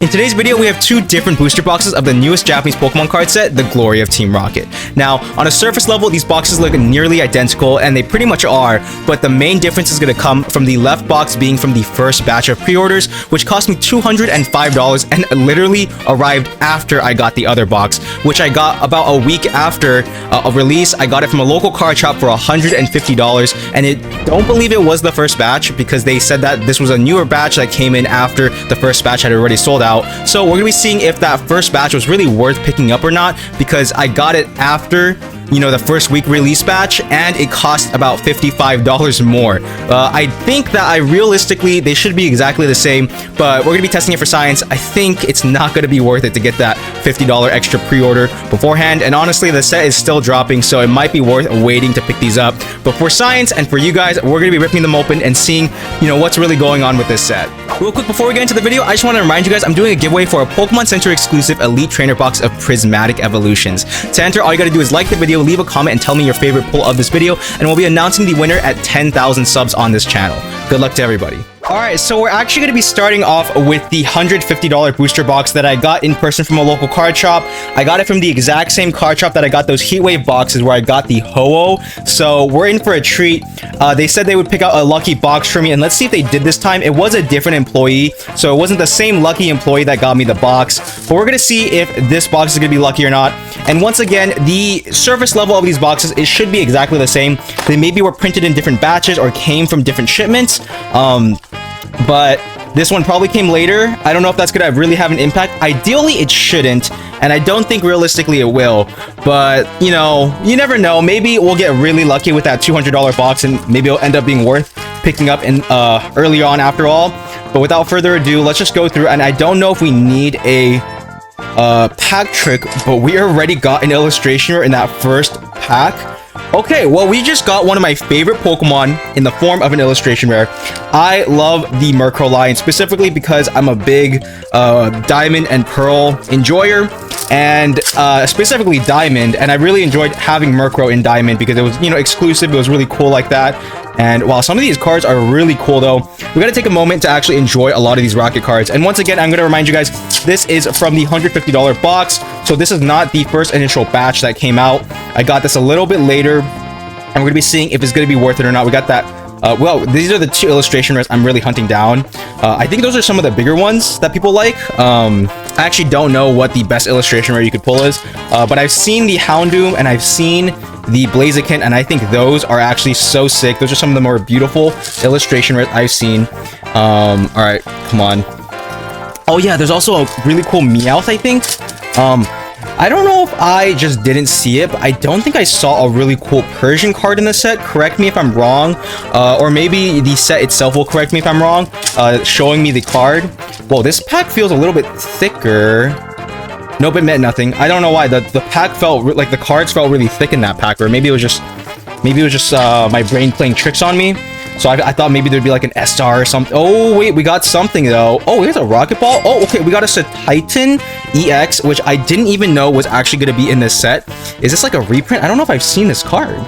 In today's video, we have two different booster boxes of the newest Japanese Pokemon card set, the Glory of Team Rocket. Now, on a surface level, these boxes look nearly identical, and they pretty much are, but the main difference is going to come from the left box being from the first batch of pre-orders, which cost me $205 and literally arrived after I got the other box, which I got about a week after a release. I got it from a local card shop for $150, and don't believe it was the first batch because they said that this was a newer batch that came in after the first batch had already sold out. So we're gonna be seeing if that first batch was really worth picking up or not, because I got it after, you know, the first week release batch, and it cost about $55 more. I think that realistically they should be exactly the same, but we're gonna be testing it for science. I think it's not gonna be worth it to get that $50 extra pre-order beforehand, and honestly the set is still dropping, so it might be worth waiting to pick these up. But for science and for you guys, we're gonna be ripping them open and seeing, you know, what's really going on with this set. Real quick before we get into the video, I just want to remind you guys I'm doing a giveaway for a Pokemon Center exclusive Elite Trainer box of Prismatic Evolutions. To enter, all you gotta do is like the video, leave a comment, and tell me your favorite pull of this video, and we'll be announcing the winner at 10,000 subs on this channel. Good luck to everybody. Alright, so we're actually going to be starting off with the $150 booster box that I got in person from a local card shop. I got it from the exact same card shop that I got those Heatwave boxes where I got the Ho-Oh. So we're in for a treat. They said they would pick out a lucky box for me, and let's see if they did this time. It was a different employee, so it wasn't the same lucky employee that got me the box. But we're going to see if this box is going to be lucky or not. And once again, the surface level of these boxes, it should be exactly the same. They maybe were printed in different batches or came from different shipments. But this one probably came later. I don't know if that's gonna really have an impact. Ideally, it shouldn't, and I don't think realistically it will. But, you know, you never know. Maybe we'll get really lucky with that $200 box, and maybe it'll end up being worth picking up in early on after all. But without further ado, let's just go through, and I don't know if we need a pack trick, but we already got an illustration in that first pack. Okay, well, we just got one of my favorite Pokemon in the form of an illustration rare. I love the Murkrow line, specifically because I'm a big Diamond and Pearl enjoyer, and specifically Diamond, and I really enjoyed having Murkrow in Diamond because it was, you know, exclusive. It was really cool like that. And while some of these cards are really cool, though, we gotta take a moment to actually enjoy a lot of these Rocket cards. And once again, I'm gonna remind you guys, this is from the $150 box, so this is not the first initial batch that came out. I got this a little bit later, and we're gonna be seeing if it's gonna be worth it or not. We got that. Well, these are the two illustration rares I'm really hunting down. I think those are some of the bigger ones that people like. I actually don't know what the best illustration rare you could pull is, but I've seen the Houndoom and I've seen the Blaziken, and I think those are actually so sick. Those are some of the more beautiful illustration rares I've seen. Alright, come on. Oh yeah, there's also a really cool Meowth, I think. I don't know if I just didn't see it, but I don't think I saw a really cool Persian card in the set. Correct me if I'm wrong, or maybe the set itself will correct me if I'm wrong, showing me the card. Whoa, this pack feels a little bit thicker. Nope, it meant nothing. I don't know why. The pack felt like the cards felt really thick in that pack, or maybe it was just my brain playing tricks on me. So I thought maybe there'd be like an SR or something. Oh wait, we got something though. Oh, here's a Rocket Ball. Oh, okay, we got a Titan EX, which I didn't even know was actually gonna be in this set. Is this like a reprint? I don't know if I've seen this card.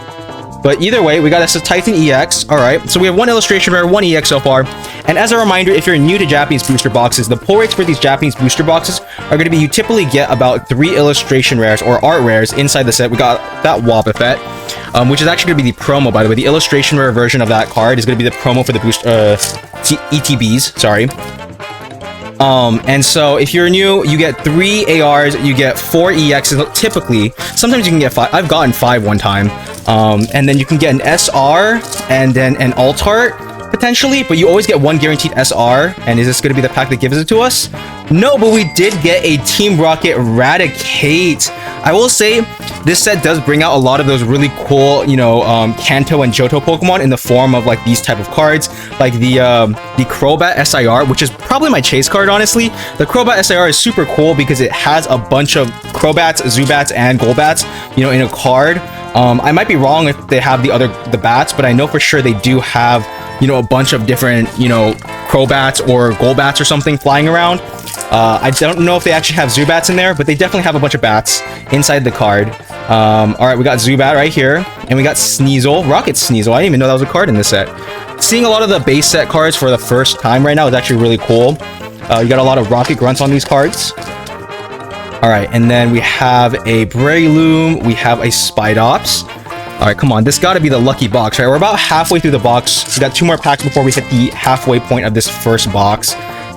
But either way, we got a Titan EX. Alright, so we have one illustration rare, one EX so far. And as a reminder, if you're new to Japanese booster boxes, the pull rates for these Japanese booster boxes are going to be, you typically get about 3 illustration rares or art rares inside the set. We got that Wobbuffet, which is actually going to be the promo, by the way. The illustration rare version of that card is going to be the promo for the boost ETBs, sorry. And so if you're new, you get 3 ARs, you get 4 EXs, typically. Sometimes you can get 5. I've gotten 5 one time. And then you can get an SR and then an alt art, potentially, but you always get one guaranteed SR. And is this going to be the pack that gives it to us? No, but we did get a Team Rocket Raticate. I will say, this set does bring out a lot of those really cool, you know, Kanto and Johto Pokemon in the form of like these type of cards, like the Crobat SIR, which is probably my chase card, honestly. The Crobat SIR is super cool because it has a bunch of Crobats, Zubats, and Golbats, you know, in a card. I might be wrong if they have the bats, but I know for sure they do have, you know, a bunch of different, you know, Crobats or Golbats or something flying around. I don't know if they actually have Zubats in there, but they definitely have a bunch of bats inside the card. Alright, we got Zubat right here, and we got Sneasel, Rocket Sneasel. I didn't even know that was a card in this set. Seeing a lot of the base set cards for the first time right now is actually really cool. You got a lot of Rocket Grunts on these cards. Alright, and then we have a Breloom, we have a Spidops. Alright, come on, this gotta be the lucky box, right? We're about halfway through the box. We got 2 more packs before we hit the halfway point of this first box.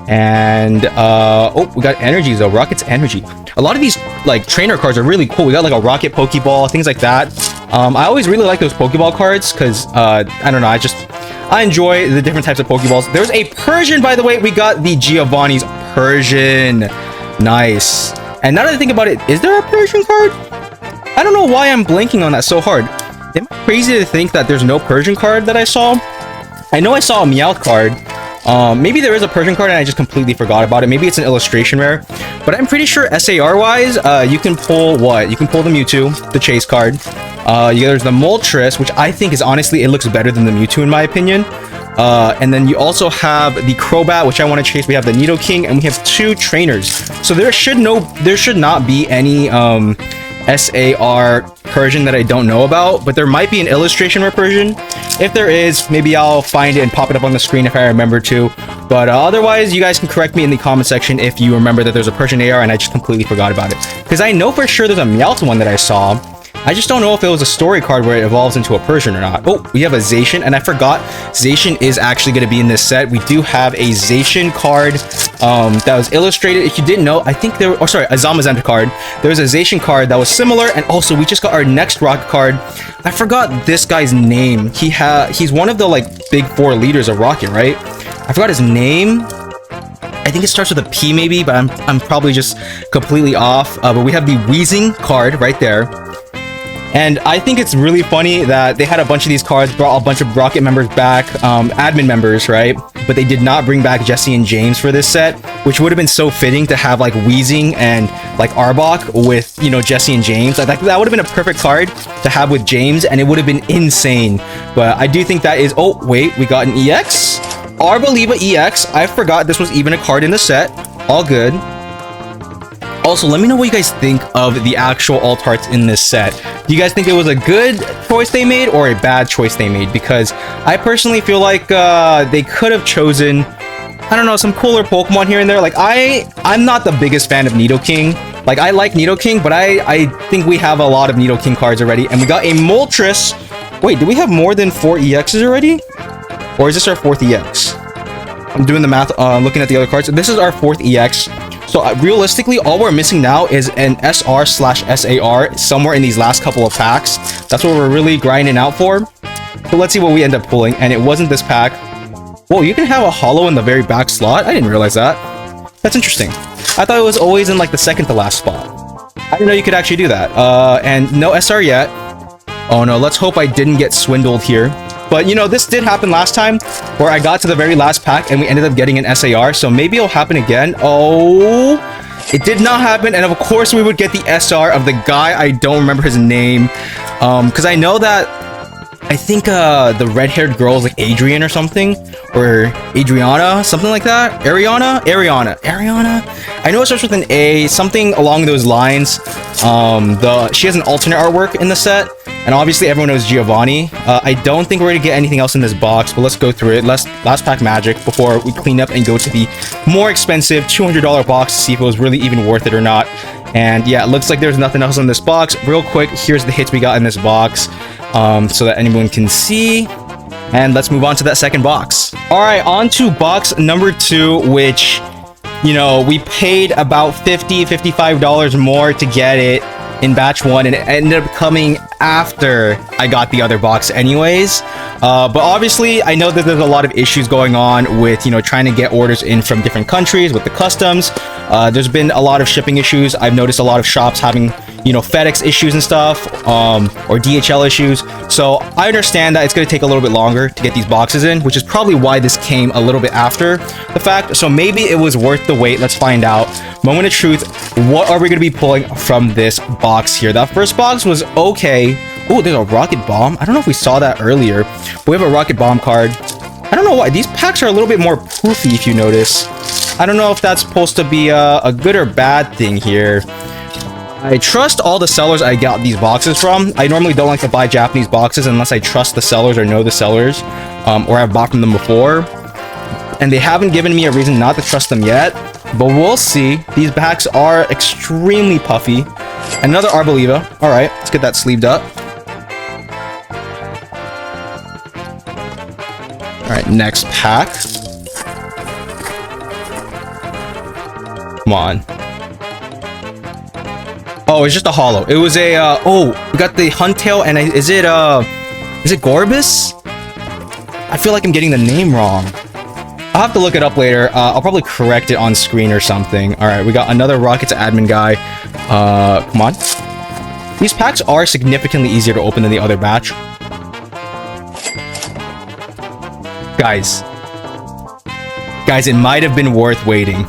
And, oh, we got energies though, Rocket's Energy. A lot of these, like, trainer cards are really cool. We got, like, a Rocket Pokeball, things like that. I always really like those Pokeball cards, because, I don't know, I enjoy the different types of Pokeballs. There's a Persian, by the way. We got the Giovanni's Persian. Nice. And now that I think about it, is there a Persian card? I don't know why I'm blanking on that so hard. Am I crazy to think that there's no Persian card that I saw? I know I saw a Meowth card. Maybe there is a Persian card and I just completely forgot about it. Maybe it's an illustration rare. But I'm pretty sure SAR-wise, you can pull what? You can pull the Mewtwo, the Chase card. There's the Moltres, which I think is honestly, it looks better than the Mewtwo in my opinion. And then you also have the Crobat, which I want to chase. We have the Nidoking, and we have 2 trainers. So there should not be any SAR Persian that I don't know about, but there might be an illustration rare Persian. If there is, maybe I'll find it and pop it up on the screen if I remember to. But otherwise, you guys can correct me in the comment section if you remember that there's a Persian AR and I just completely forgot about it. Because I know for sure there's a Meowth one that I saw. I just don't know if it was a story card where it evolves into a Persian or not. Oh, we have a Zacian, and I forgot Zacian is actually going to be in this set. We do have a Zacian card that was illustrated. If you didn't know, I think there were, oh sorry, a Zamazenta card. There was a Zacian card that was similar, and also we just got our next Rocket card. I forgot this guy's name. He's one of the like big 4 leaders of Rocket, right? I forgot his name. I think it starts with a P maybe, but I'm probably just completely off. But we have the Weezing card right there. And I think it's really funny that they had a bunch of these cards, brought a bunch of Rocket members back, admin members, right? But they did not bring back Jesse and James for this set, which would have been so fitting to have like Weezing and like Arbok with, you know, Jesse and James. That would have been a perfect card to have with James, and it would have been insane. But I do think that is, oh wait, we got an EX? Arboliva EX. I forgot this was even a card in the set. All good. Also, let me know what you guys think of the actual alt arts in this set. Do you guys think it was a good choice they made or a bad choice they made? Because I personally feel like they could have chosen, I don't know, some cooler Pokemon here and there. Like, I'm not the biggest fan of Nidoking. Like, I like Nidoking, but I think we have a lot of Nidoking cards already. And we got a Moltres. Wait, do we have more than 4 EXs already? Or is this our 4th EX? I'm doing the math, looking at the other cards. This is our 4th EX. So realistically, all we're missing now is an SR/SAR somewhere in these last couple of packs. That's what we're really grinding out for. So let's see what we end up pulling. And it wasn't this pack. Whoa, you can have a holo in the very back slot? I didn't realize that. That's interesting. I thought it was always in like the second to last spot. I didn't know you could actually do that. And no SR yet. Oh no, let's hope I didn't get swindled here. But, you know, this did happen last time, where I got to the very last pack and we ended up getting an SAR, so maybe it'll happen again. Oh, it did not happen, and of course we would get the SR of the guy, I don't remember his name, because I know that, I think the red-haired girl is like Adrian or something, or Adriana, something like that. Ariana? I know it starts with an A, something along those lines. She has an alternate artwork in the set, and obviously everyone knows Giovanni. I don't think we're gonna get anything else in this box, but let's go through it. Last pack magic before we clean up and go to the more expensive $200 box to see if it was really even worth it or not. And yeah, it looks like there's nothing else in this box. Real quick, here's the hits we got in this box, so that anyone can see. And let's move on to that second box. All right, on to box number 2, which, you know, we paid about $55 more to get it in batch 1, and it ended up coming after I got the other box anyways. But obviously, I know that there's a lot of issues going on with, you know, trying to get orders in from different countries with the customs. There's been a lot of shipping issues. I've noticed a lot of shops having, you know, FedEx issues and stuff, or DHL issues. So I understand that it's going to take a little bit longer to get these boxes in, which is probably why this came a little bit after the fact. So maybe it was worth the wait. Let's find out. Moment of truth. What are we going to be pulling from this box here? That first box was okay. Oh, there's a Rocket Bomb. I don't know if we saw that earlier, but we have a Rocket Bomb card. I don't know why. These packs are a little bit more poofy, if you notice. I don't know if that's supposed to be a good or bad thing here. I trust all the sellers I got these boxes from. I normally don't like to buy Japanese boxes unless I trust the sellers or know the sellers, or I've bought from them before. and they haven't given me a reason not to trust them yet. But we'll see. These packs are extremely puffy. Another Arboliva. All right, let's get that sleeved up. All right, next pack. Come on. Oh, it's just a holo. It was a oh, we got the Huntail, and is it Gorbis? I feel like I'm getting the name wrong. I'll have to look it up later. I'll probably correct it on screen or something. All right, we got another Rockets admin guy. Come on. These packs are significantly easier to open than the other batch. Guys, it might have been worth waiting.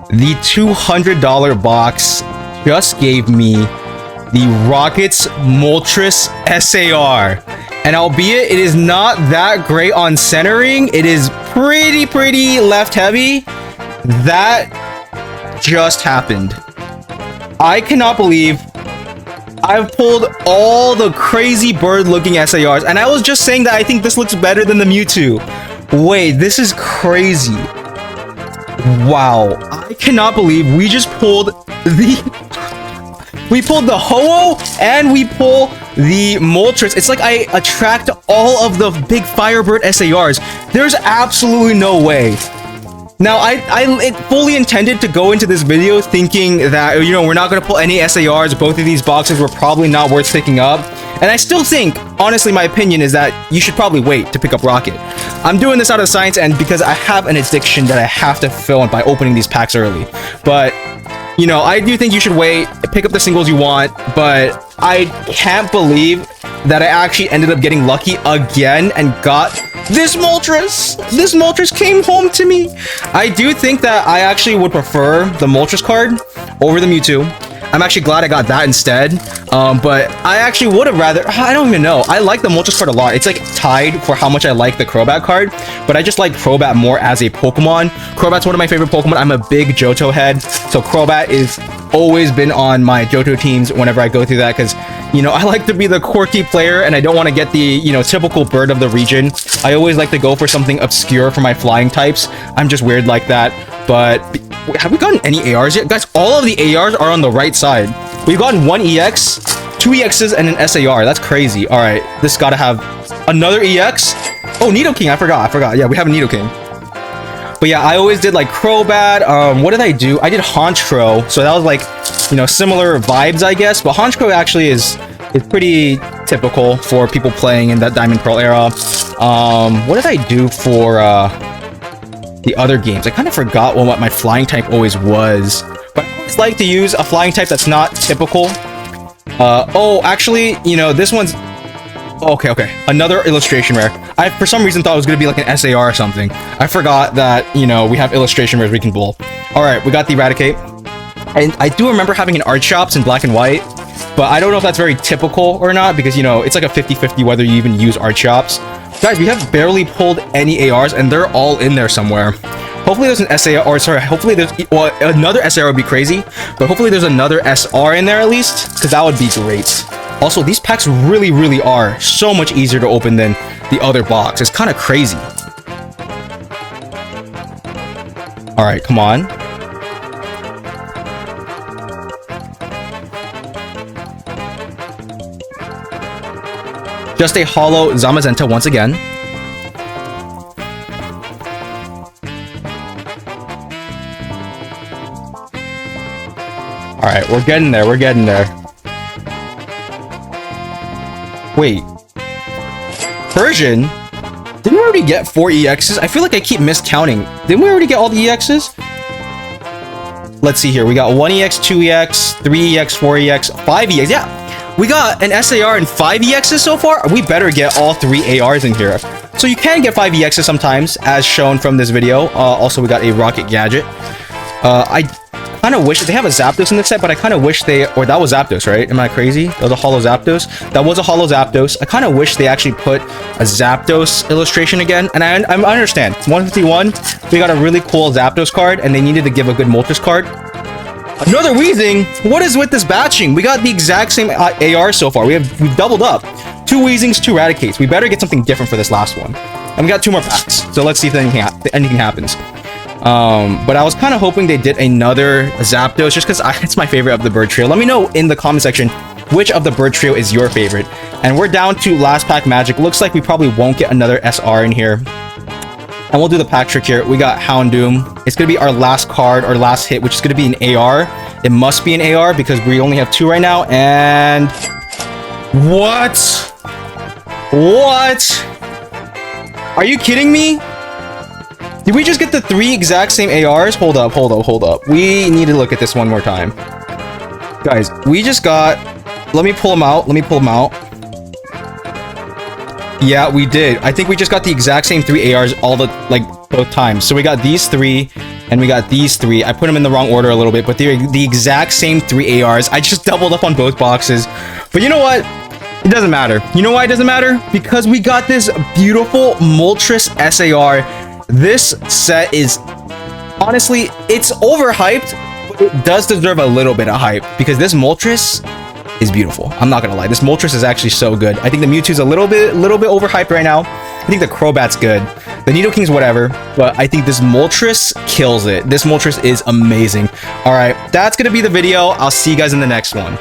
The $200 box just gave me the Rockets Moltres SAR. And albeit it is not that great on centering, it is pretty left heavy. That just happened. I cannot believe I've pulled all the crazy bird looking SARs, and I was just saying that I think this looks better than the Mewtwo. Wait, this is crazy. Wow, I cannot believe we just pulled the we pulled the Ho-Oh and we pull the Moltres. It's like I attract all of the big Firebird SARs. There's absolutely no way. Now, I fully intended to go into this video thinking that, you know, we're not going to pull any SARs. Both of these boxes were probably not worth picking up. And I still think, honestly, my opinion is that you should probably wait to pick up Rocket. I'm doing this out of science and because I have an addiction that I have to fill by opening these packs early. But, you know, I do think you should wait, pick up the singles you want, but I can't believe that I actually ended up getting lucky again and got this Moltres. This Moltres came home to me. I do think that I actually would prefer the Moltres card over the Mewtwo. I'm actually glad I got that instead. But I actually would have rather... I don't even know. I like the Moltres card a lot. It's like tied for how much I like the Crobat card. But I just like Crobat more as a Pokemon. Crobat's one of my favorite Pokemon. I'm a big Johto head. So Crobat is always been on my Johto teams whenever I go through that. Because, you know, I like to be the quirky player. And I don't want to get the, you know, typical bird of the region. I always like to go for something obscure for my flying types. I'm just weird like that. But... have we gotten any ARs yet? Guys, all of the ARs are on the right side. We've gotten one EX, two EXs, and an SAR. That's crazy. All right, this gotta have another EX. Oh, Nidoking, I forgot. Yeah, we have a Nidoking. But yeah, I always did like Crobat. What did I do? I did Honchkrow. So that was like, you know, similar vibes, I guess. But Honchkrow actually is pretty typical for people playing in that Diamond Pearl era. What did I do for... the other games? I kind of forgot what my flying type always was, but I always like to use a flying type that's not typical. Oh, actually, you know, this one's okay. Another illustration rare. I for some reason thought it was gonna be like an SAR or something. I forgot that, you know, we have illustration rares we can pull. All right, we got the Eradicate, and I do remember having an Art Shops in black and white, but I don't know if that's very typical or not because, you know, it's like a 50-50 whether you even use Art Shops. Guys, we have barely pulled any ARs, and they're all in there somewhere. Hopefully there's an SAR, or sorry, hopefully there's... well, another SAR would be crazy, but hopefully there's another SR in there at least, because that would be great. Also, these packs really are so much easier to open than the other box. It's kind of crazy. All right, come on. Just a holo Zamazenta once again. Alright, we're getting there. Wait. Persian? Didn't we already get 4 EXs? I feel like I keep miscounting. Didn't we already get all the EXs? Let's see here. We got 1 EX, 2 EX, 3 EX, 4 EX, 5 EX. Yeah. We got an SAR and 5 EXs so far. We better get all 3 ARs in here. So you can get 5 EXs sometimes, as shown from this video. Also, we got a Rocket Gadget. I kind of wish... they have a Zapdos in this set, but I kind of wish they... or that was Zapdos, right? Am I crazy? That was a Holo Zapdos? That was a Holo Zapdos. I kind of wish they actually put a Zapdos illustration again. And I understand. 151, we got a really cool Zapdos card, and they needed to give a good Moltres card. Another Weezing? What is with this batching? We got the exact same AR so far. We've doubled up. 2 Weezings, 2 Eradicates. We better get something different for this last one. And we got 2 more packs. So let's see if anything happens. But I was kind of hoping they did another Zapdos just because it's my favorite of the bird trio. Let me know in the comment section which of the bird trio is your favorite. And we're down to last pack magic. Looks like we probably won't get another SR in here. And we'll do the pack trick here. We got Houndoom. It's going to be our last card, our last hit, which is going to be an AR. It must be an AR because we only have 2 right now. And... What? What? Are you kidding me? Did we just get the 3 exact same ARs? Hold up, hold up, hold up. We need to look at this one more time. Guys, we just got... Let me pull them out. Let me pull them out. Yeah, we did. I think we just got the exact same 3 ARs both times. So we got these 3, and we got these 3. I put them in the wrong order a little bit, but they're the exact same 3 ARs. I just doubled up on both boxes. But you know what? It doesn't matter. You know why it doesn't matter? Because we got this beautiful Moltres SAR. This set is... Honestly, it's overhyped, but it does deserve a little bit of hype. Because this Moltres is beautiful. I'm not gonna lie. This Moltres is actually so good. I think the Mewtwo's a little bit overhyped right now. I think the Crobat's good. The Nidoking's whatever. But I think this Moltres kills it. This Moltres is amazing. Alright, that's gonna be the video. I'll see you guys in the next one.